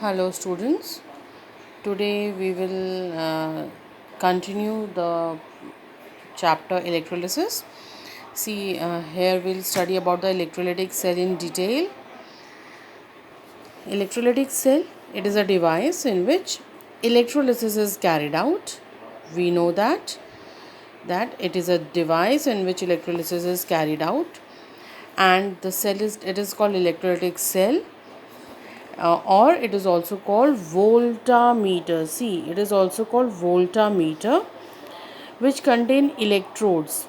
Hello, students. Today we will continue the chapter electrolysis. See, here we'll study about the electrolytic cell in detail. Electrolytic cell, it is a device in which electrolysis is carried out. We know that it is a device in which electrolysis is carried out, and the cell is called electrolytic cell, or it is also called voltameter. See, it is also called voltameter, which contain electrodes.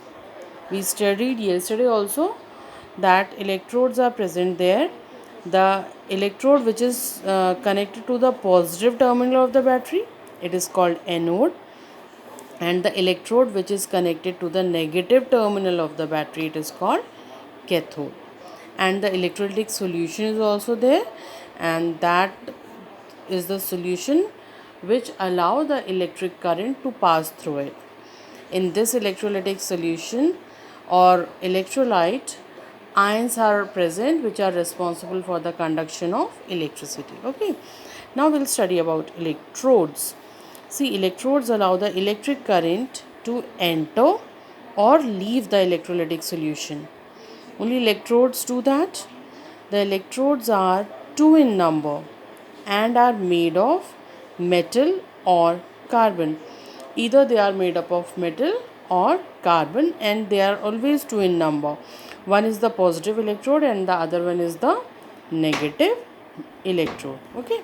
We studied yesterday also that electrodes are present there. The electrode which is connected to the positive terminal of the battery, it is called anode, and the electrode which is connected to the negative terminal of the battery, it is called cathode. And the electrolytic solution is also there, and that is the solution which allow the electric current to pass through it. In this electrolytic solution or electrolyte, ions are present which are responsible for the conduction of electricity. Okay, now we'll study about electrodes. See, electrodes allow the electric current to enter or leave the electrolytic solution. Only electrodes do that. The electrodes are two in number and are made of metal or carbon. Either they are made up of metal or carbon, and they are always two in number. One is the positive electrode and the other one is the negative electrode. Okay.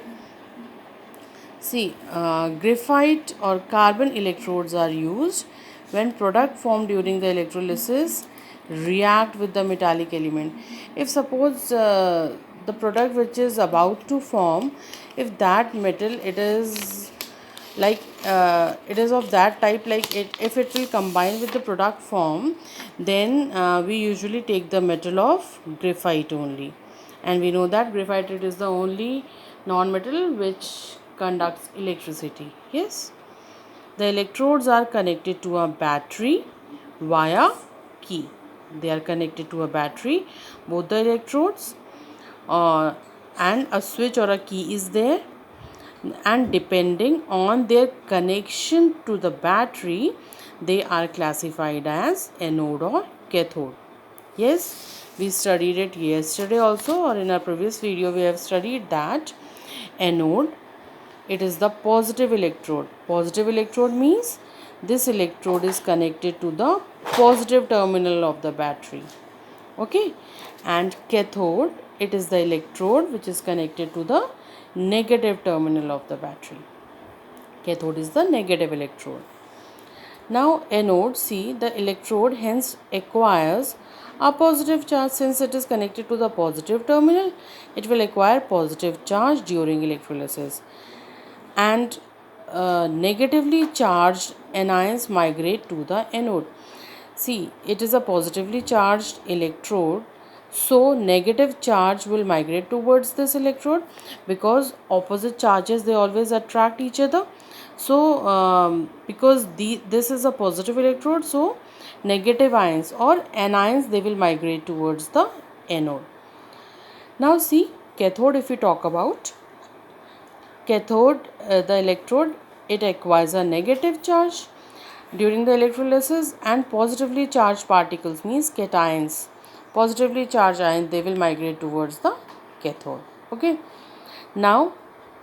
See, graphite or carbon electrodes are used when product formed during the electrolysis react with the metallic element. If suppose the product which is about to form, if that metal it is it is of that type, like if it will combine with the product form, then we usually take the metal of graphite only, and we know that graphite it is the only non-metal which conducts electricity. Yes, the electrodes are connected to a battery via key. They are connected to a battery, both the electrodes, and a switch or a key is there, and depending on their connection to the battery, they are classified as anode or cathode. Yes, we studied it yesterday also, or in our previous video we have studied that anode, it is the positive electrode. Positive electrode means this electrode is connected to the positive terminal of the battery. Okay, and cathode, it is the electrode which is connected to the negative terminal of the battery. Cathode is the negative electrode. Now anode, see, the electrode hence acquires a positive charge. Since it is connected to the positive terminal, it will acquire positive charge during electrolysis, and negatively charged anions migrate to the anode. See, it is a positively charged electrode, so negative charge will migrate towards this electrode, because opposite charges they always attract each other. So because this is a positive electrode, so negative ions or anions they will migrate towards the anode. Now see, cathode, if we talk about cathode, the electrode, it acquires a negative charge during the electrolysis, and positively charged particles means cations, positively charged ions, they will migrate towards the cathode. Okay, now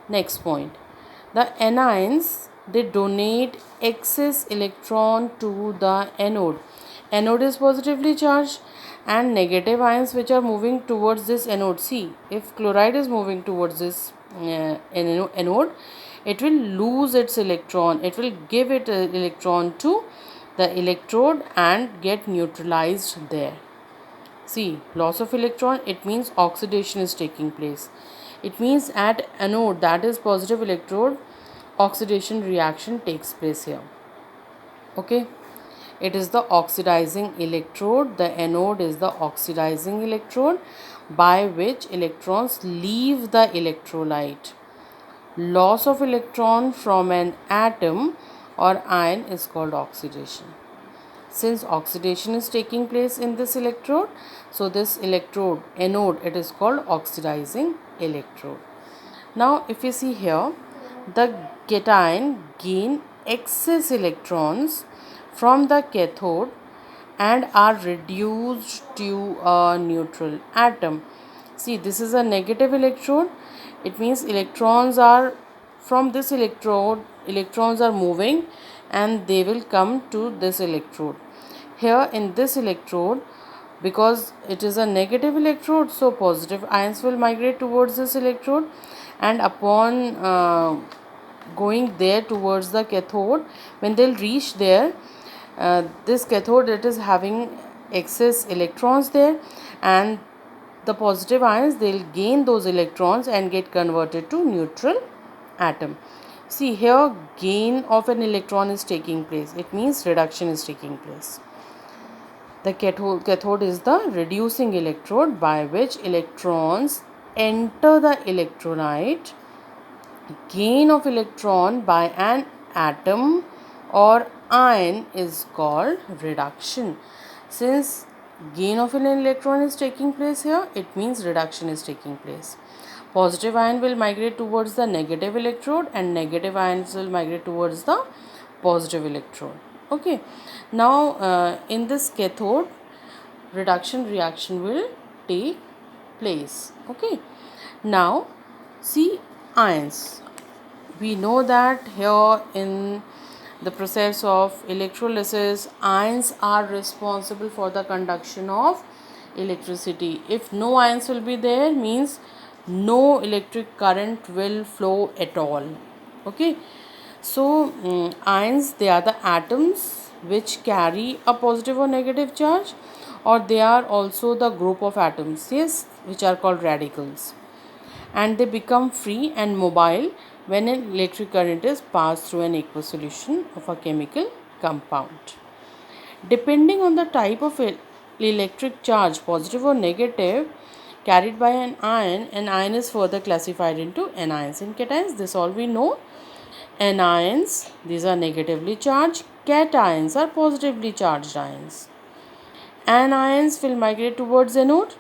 next point, the anions, they donate excess electron to the anode. Anode is positively charged, and negative ions which are moving towards this anode. See, if chloride is moving towards this anode, it will lose its electron, it will give it an electron to the electrode and get neutralized there. See, loss of electron, it means oxidation is taking place. It means at anode, that is positive electrode, oxidation reaction takes place here. Okay, it is the oxidizing electrode. The anode is the oxidizing electrode by which electrons leave the electrolyte. Loss of electron from an atom or ion is called oxidation. Since oxidation is taking place in this electrode, so this electrode anode, it is called oxidizing electrode. Now if you see here, the cation gain excess electrons from the cathode and are reduced to a neutral atom. See, this is a negative electrode. It means electrons are from this electrode, electrons are moving and they will come to this electrode. Here in this electrode, because it is a negative electrode, so positive ions will migrate towards this electrode, and upon going there towards the cathode, when they'll reach there, this cathode, it is having excess electrons there, and the positive ions, they'll gain those electrons and get converted to neutral atom. See here, gain of an electron is taking place. It means reduction is taking place. The cathode is the reducing electrode by which electrons enter the electrolyte. Gain of electron by an atom or ion is called reduction. Since gain of an electron is taking place here, it means reduction is taking place. Positive ion will migrate towards the negative electrode and negative ions will migrate towards the positive electrode. Okay. Now in this cathode, reduction reaction will take place. Okay. Now see ions. We know that here in the process of electrolysis, ions are responsible for the conduction of electricity. If no ions will be there, means no electric current will flow at all. Okay. So ions, they are the atoms which carry a positive or negative charge, or they are also the group of atoms, yes, which are called radicals, and they become free and mobile when an electric current is passed through an aqueous solution of a chemical compound. Depending on the type of electric charge, positive or negative, carried by an ion is further classified into anions and cations. This all we know. Anions, these are negatively charged. Cations are positively charged ions. Anions will migrate towards anode,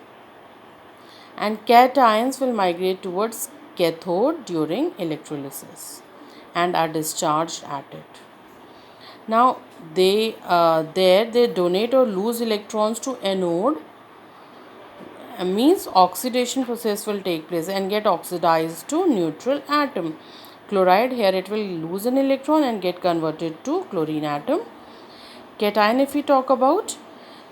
and cations will migrate towards cathode during electrolysis and are discharged at it. Now they donate or lose electrons to anode, means oxidation process will take place and get oxidized to neutral atom. Chloride, here it will lose an electron and get converted to chlorine atom. Cation, if we talk about,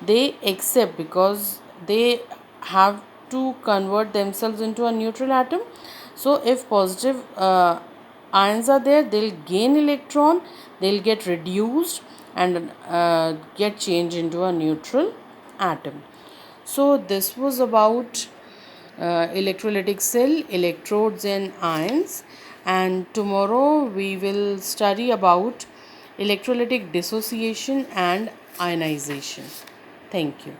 they accept because they have to convert themselves into a neutral atom. So if positive ions are there, they'll gain electron, they'll get reduced and get changed into a neutral atom. So this was about electrolytic cell, electrodes and ions, and tomorrow we will study about electrolytic dissociation and ionization. Thank you.